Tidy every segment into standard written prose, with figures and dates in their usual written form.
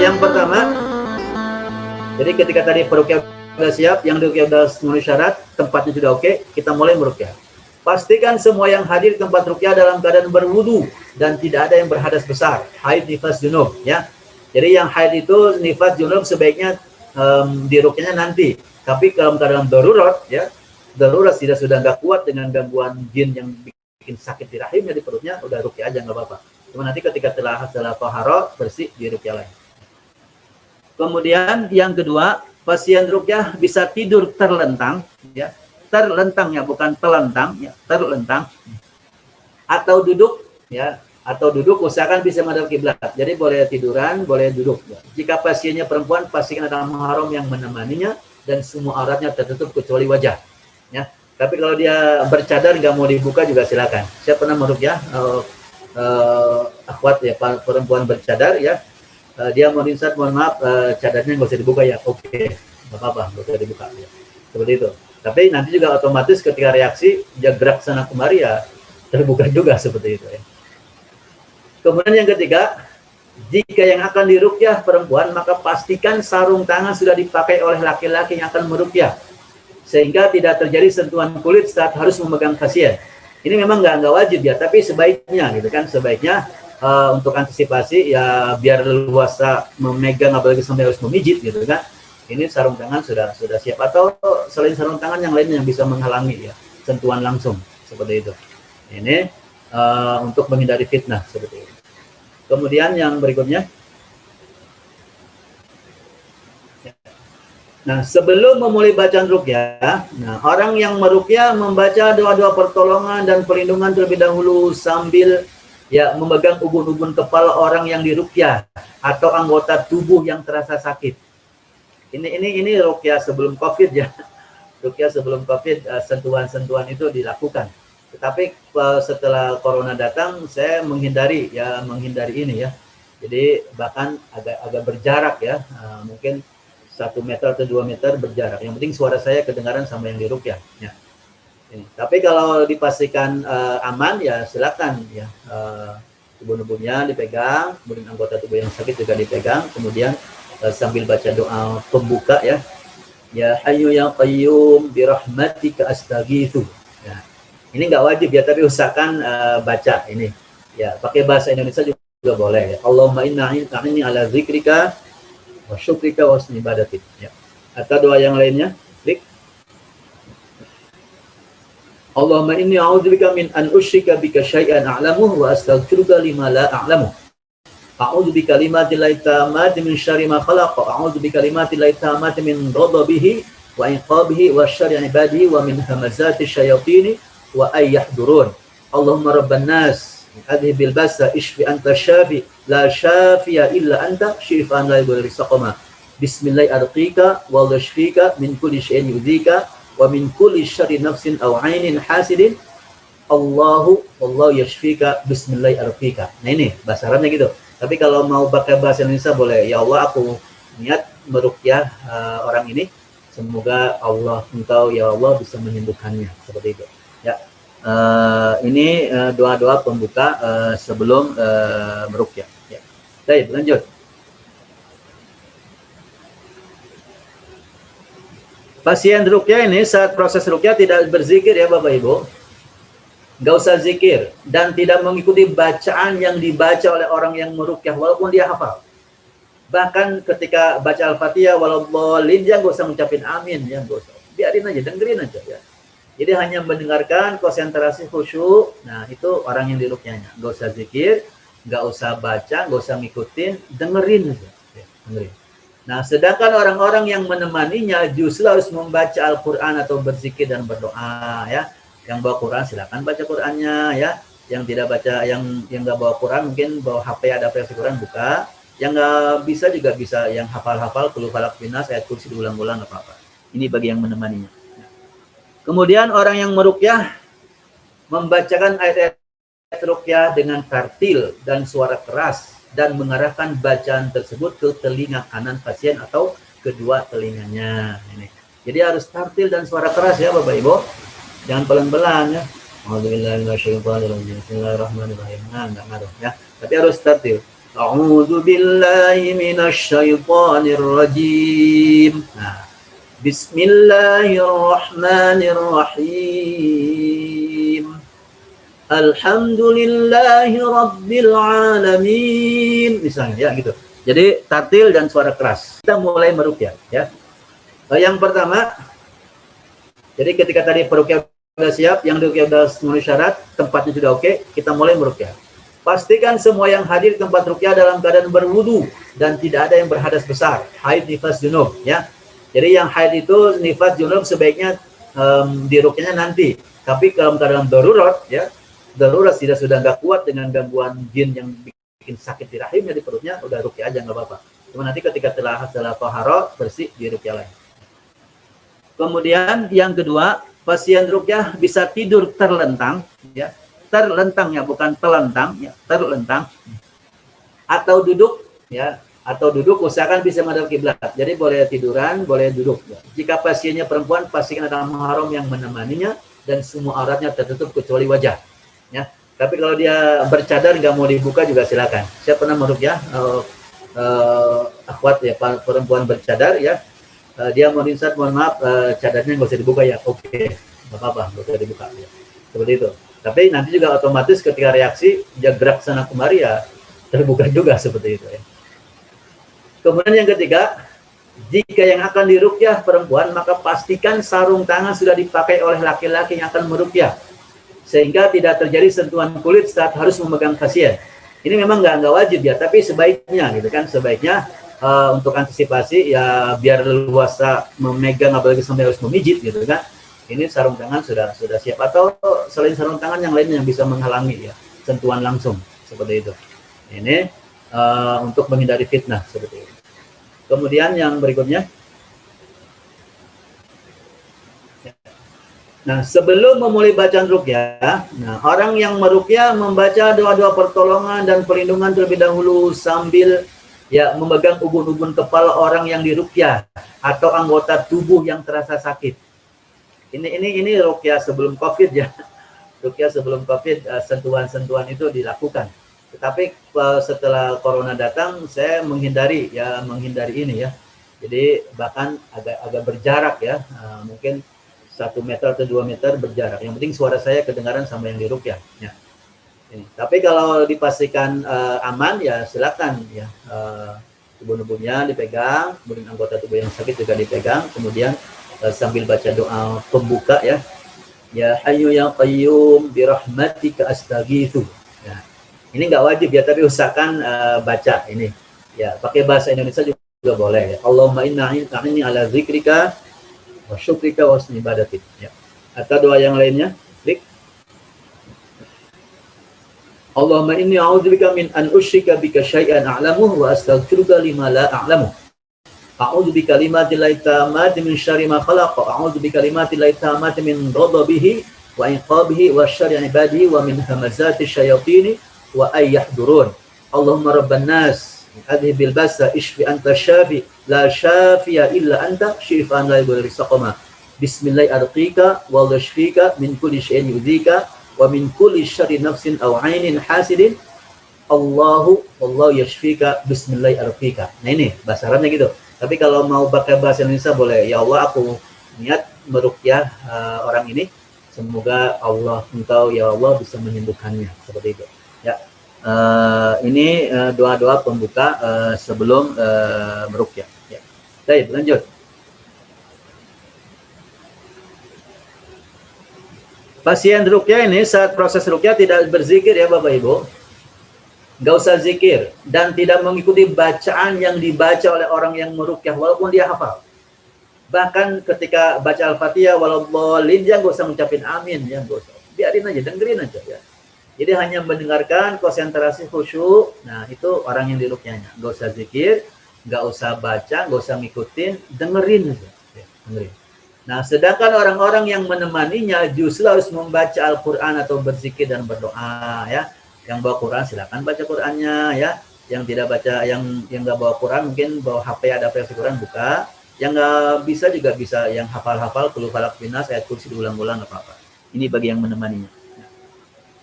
Yang pertama, jadi ketika tadi peruqyah sudah siap, yang diruqyah sudah memenuhi syarat, tempatnya sudah oke, kita mulai meruqyah. Pastikan semua yang hadir di tempat ruqyah dalam keadaan berwudu dan tidak ada yang berhadas besar, haid, nifas, junub, ya. Jadi yang haid itu, nifas, junub sebaiknya di ruqyahnya nanti. Tapi kalau keadaan darurat, ya, darurat sudah nggak kuat dengan gangguan jin yang bikin sakit di rahimnya, di perutnya, udah ruqyah aja nggak apa-apa. Cuma nanti ketika setelah taharah bersih di ruqyah lain. Kemudian yang kedua, pasien ruqyah bisa tidur terlentang, ya. Terlentang ya, bukan telentang, ya, terlentang. Atau duduk, ya, atau duduk usahakan bisa menghadap kiblat. Jadi boleh tiduran, boleh duduk. Ya. Jika pasiennya perempuan, pastikan ada mahram yang menemaninya dan semua auratnya tertutup kecuali wajah. Ya. Tapi kalau dia bercadar nggak mau dibuka juga silakan. Saya pernah meruqyah akhwat ya, perempuan bercadar ya. Dia mau insert, mohon maaf, cadarnya nggak usah dibuka ya. Oke, nggak apa-apa, nggak usah dibuka. Ya. Seperti itu. Tapi nanti juga otomatis ketika reaksi dia gerak sana kemari ya terbuka juga seperti itu ya. Kemudian yang ketiga, jika yang akan diruqyah perempuan, maka pastikan sarung tangan sudah dipakai oleh laki-laki yang akan meruqyah sehingga tidak terjadi sentuhan kulit saat harus memegang pasien. Ini memang nggak wajib ya, tapi sebaiknya gitu kan, sebaiknya untuk antisipasi ya biar leluasa memegang apalagi sampai harus memijit gitu kan. Ini sarung tangan sudah siap, atau selain sarung tangan yang lainnya yang bisa menghalangi ya sentuhan langsung seperti itu. Ini untuk menghindari fitnah seperti itu. Kemudian yang berikutnya, nah sebelum memulai bacaan ruqyah, nah orang yang meruqyah membaca doa-doa pertolongan dan perlindungan terlebih dahulu sambil ya memegang ubun-ubun kepala orang yang diruqyah atau anggota tubuh yang terasa sakit. Ini ruqyah sebelum COVID ya. Ruqyah sebelum COVID, sentuhan-sentuhan itu dilakukan. Tetapi setelah corona datang, saya menghindari ini ya. Jadi bahkan agak berjarak ya, mungkin 1 meter atau 2 meter berjarak. Yang penting suara saya kedengaran sama yang diruqyah. Ya. Tapi kalau dipastikan aman ya silakan ya. Ubun-ubunnya dipegang, kemudian anggota tubuh yang sakit juga dipegang, kemudian sambil baca doa pembuka ya. Ya Hayyu ya Qayyum birahmatika astaghitsu. Ya. Ini nggak wajib ya, tapi usahakan baca ini. Ya, pakai bahasa Indonesia juga boleh ya. Allahumma inni ala zikrika wa syukrika wa husni ibadatik. Ya. Atau doa yang lainnya, klik. Allahumma inni a'udzubika min an usyrika bika syai'an a'lamuhu wa astaghfiruka lima la a'lamu. A'udzu bikalimatillahi tammati min syarri ma khalaq. A'udzu bikalimatillahi tammati min ghadabihi wa iqabihi wa syarri ibadihi wa min hamazati syayatin wa ay yahdurun. Allahumma rabban nas adhibil basa ishfi anta syafi la syafiya illa anta syifaan la yughadiru saqama. Bismillahi arqika wa yashfika min kulli syai'in yudhika wa min kulli syarri nafsin aw 'ainin hasidin. Wallahu yashfika bismillahi arqika. Nah ini bahasa Arabnya gitu. Tapi kalau mau pakai bahasa Indonesia boleh. Ya Allah, aku niat meruqyah orang ini. Semoga Allah, engkau ya Allah bisa menyembuhkannya. Seperti itu. Ya. Ini doa-doa pembuka sebelum meruqyah. Ya. Baik, lanjut. Pasien ruqyah ini saat proses ruqyah tidak berzikir ya Bapak Ibu. Nggak usah zikir dan tidak mengikuti bacaan yang dibaca oleh orang yang meruqyah walaupun dia hafal. Bahkan ketika baca Al-Fatihah waladhdallin dia nggak usah ngucapin amin ya, nggak usah. Biarin aja, dengerin aja ya. Jadi hanya mendengarkan, konsentrasi, khusyuk. Nah, itu orang yang diruqyahnya. Nggak usah zikir, nggak usah baca, nggak usah ngikutin, dengerin aja. Ya, dengerin. Nah, sedangkan orang-orang yang menemaninya justru harus membaca Al-Qur'an atau berzikir dan berdoa ya. Yang bawa Quran silakan baca Qurannya ya. Yang tidak baca, yang nggak bawa Quran mungkin bawa HP ada aplikasi Quran buka. Yang nggak bisa juga bisa yang hafal-hafal Qul Falaq Binas ayat kursi diulang-ulang nggak apa-apa. Ini bagi yang menemaninya. Kemudian orang yang meruqyah membacakan ayat-ayat ruqyah dengan tartil dan suara keras dan mengarahkan bacaan tersebut ke telinga kanan pasien atau kedua telinganya. Ini. Jadi harus tartil dan suara keras ya Bapak Ibu. Jangan pelan-pelan ya. Bismillahirrahmanirrahim. Nah, enggak ngaruh ya. Tapi harus tartil. A'udzu billahi minasyaitonir rajim. Nah, bismillahirrahmanirrahim. Alhamdulillahi rabbil alamin. Misalnya ya gitu. Jadi tartil dan suara keras. Kita mulai meruqyah ya. Yang pertama, jadi ketika tadi peruqyah sudah siap, yang diruqyah sudah memenuhi syarat, tempatnya sudah oke, kita mulai meruqyah. Pastikan semua yang hadir di tempat ruqyah dalam keadaan berwudu dan tidak ada yang berhadas besar, haid, nifas, junub ya. Jadi yang haid itu nifas, junub sebaiknya diruqyahnya nanti. Tapi kalau dalam darurat ya, darurat sudah nggak kuat dengan gangguan jin yang bikin sakit di rahimnya, di perutnya, udah ruqyah aja nggak apa-apa. Cuma nanti ketika setelah taharah bersih di ruqyah lain. Kemudian yang kedua, pasien ruqyah bisa tidur terlentang ya. Terlentang ya, bukan telentang ya, terlentang. Atau duduk ya, atau duduk usahakan bisa menghadap kiblat. Jadi boleh tiduran, boleh duduk ya. Jika pasiennya perempuan, pastikan ada mahram yang menemaninya dan semua auratnya tertutup kecuali wajah ya. Tapi kalau dia bercadar nggak mau dibuka juga silakan. Saya pernah meruqyah akhwat ya, perempuan bercadar ya. Dia mau insert, mohon maaf, cadarnya nggak usah dibuka ya. Oke, nggak apa-apa, nggak usah dibuka ya. Seperti itu. Tapi nanti juga otomatis ketika reaksi dia gerak sana kemari ya terbuka juga seperti itu ya. Kemudian yang ketiga, jika yang akan diruqyah perempuan, maka pastikan sarung tangan sudah dipakai oleh laki-laki yang akan meruqyah, sehingga tidak terjadi sentuhan kulit saat harus memegang pasien. Ini memang nggak wajib ya, tapi sebaiknya gitu kan, sebaiknya untuk antisipasi ya, biar leluasa memegang apalagi sampai harus memijit gitu kan. Ini sarung tangan sudah siap, atau selain sarung tangan yang lainnya yang bisa menghalangi ya sentuhan langsung seperti itu. Ini untuk menghindari fitnah seperti itu. Kemudian yang berikutnya, nah sebelum memulai bacaan ruqyah, nah orang yang meruqyah membaca doa-doa pertolongan dan perlindungan terlebih dahulu sambil ya memegang ubun-ubun kepala orang yang diruqyah atau anggota tubuh yang terasa sakit. Ini ruqyah sebelum COVID ya. Ruqyah sebelum COVID, sentuhan-sentuhan itu dilakukan. Tetapi setelah corona datang, saya menghindari ini ya. Jadi bahkan agak berjarak ya, mungkin 1 meter atau 2 meter berjarak. Yang penting suara saya kedengaran sama yang diruqyah. Ya. Tapi kalau dipastikan aman ya silakan ya, ubun-ubunnya dipegang, kemudian anggota tubuh yang sakit juga dipegang, kemudian sambil baca doa pembuka ya. Ya Hayyu ya Qayyum birahmatika astaghitsu. Ya. Ini nggak wajib ya, tapi usahakan baca ini. Ya, pakai bahasa Indonesia juga boleh ya. Allahumma inni ala zikrika wa syukrika wa husni ibadatik. Ya. Atau doa yang lainnya, klik. Allahumma inni a'udzubika min an usyrika bika syai'an a'lamuhu wa astaghfiruka lima la a'lamu. A'udzu bikalimatillahi tammati min syarri ma khalaq. A'udzu bikalimatillahi tammati min ghadabihi wa iqabihi wa syarri ibadihi wa min hamazati syayatin wa ay yahdurun. Allahumma rabban nas adhibil basa ishfi anta syafi la syafiya illa anta syifaan la yughadiru saqama. Bismillahi arqika wa yashfika min kulli syai'in yudhika wa min kulli syarri nafsin aw 'ainin hasidin. Wallahu yashfika bismillahi arqika. Nah ini bahasa Arabnya gitu. Tapi kalau mau pakai bahasa Indonesia boleh. Ya Allah, aku niat meruqyah orang ini, semoga Allah, engkau ya Allah bisa menyembuhkannya, seperti itu ya. Ini doa-doa pembuka sebelum meruqyah ya. Baik, lanjut. Pasien ruqyah ini saat proses ruqyah tidak berzikir ya Bapak Ibu, nggak usah zikir dan tidak mengikuti bacaan yang dibaca oleh orang yang meruqyah walaupun dia hafal. Bahkan ketika baca Al-Fatihah waladhdallin, dia nggak usah ngucapin amin ya, nggak usah. Biarin aja, dengerin aja ya. Jadi hanya mendengarkan, konsentrasi, khusyuk. Nah itu orang yang diruqyahnya. Nggak usah zikir, nggak usah baca, nggak usah ngikutin, dengerin aja. Ya, dengerin. Nah sedangkan orang-orang yang menemaninya justru harus membaca Al-Quran atau berzikir dan berdoa ya. Yang bawa Quran silakan baca Qurannya ya. Yang tidak baca, yang nggak bawa Quran mungkin bawa HP ada versi Quran buka. Yang nggak bisa juga bisa yang hafal-hafal Qul Falaq Binas ayat kursi diulang-ulang nggak apa-apa. Ini bagi yang menemaninya.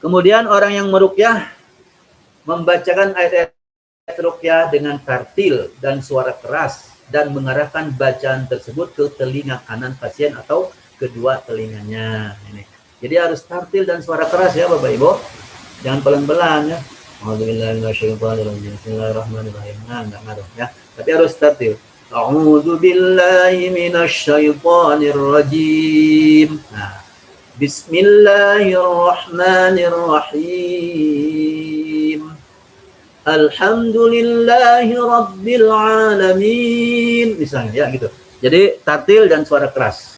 Kemudian orang yang meruqyah membacakan ayat-ayat ruqyah dengan tartil dan suara keras dan mengarahkan bacaan tersebut ke telinga kanan pasien atau kedua telinganya. Ini. Jadi harus tartil dan suara keras ya Bapak Ibu. Jangan pelan-pelan ya. Bismillahirrahmanirrahim. Nah, enggak ngaruh ya. Tapi harus tartil. A'udzu billahi minasyaitonir rajim. Nah, Bismillahirrahmanirrahim. Alhamdulillahi rabbil alamin. Misalnya ya gitu. Jadi tartil dan suara keras.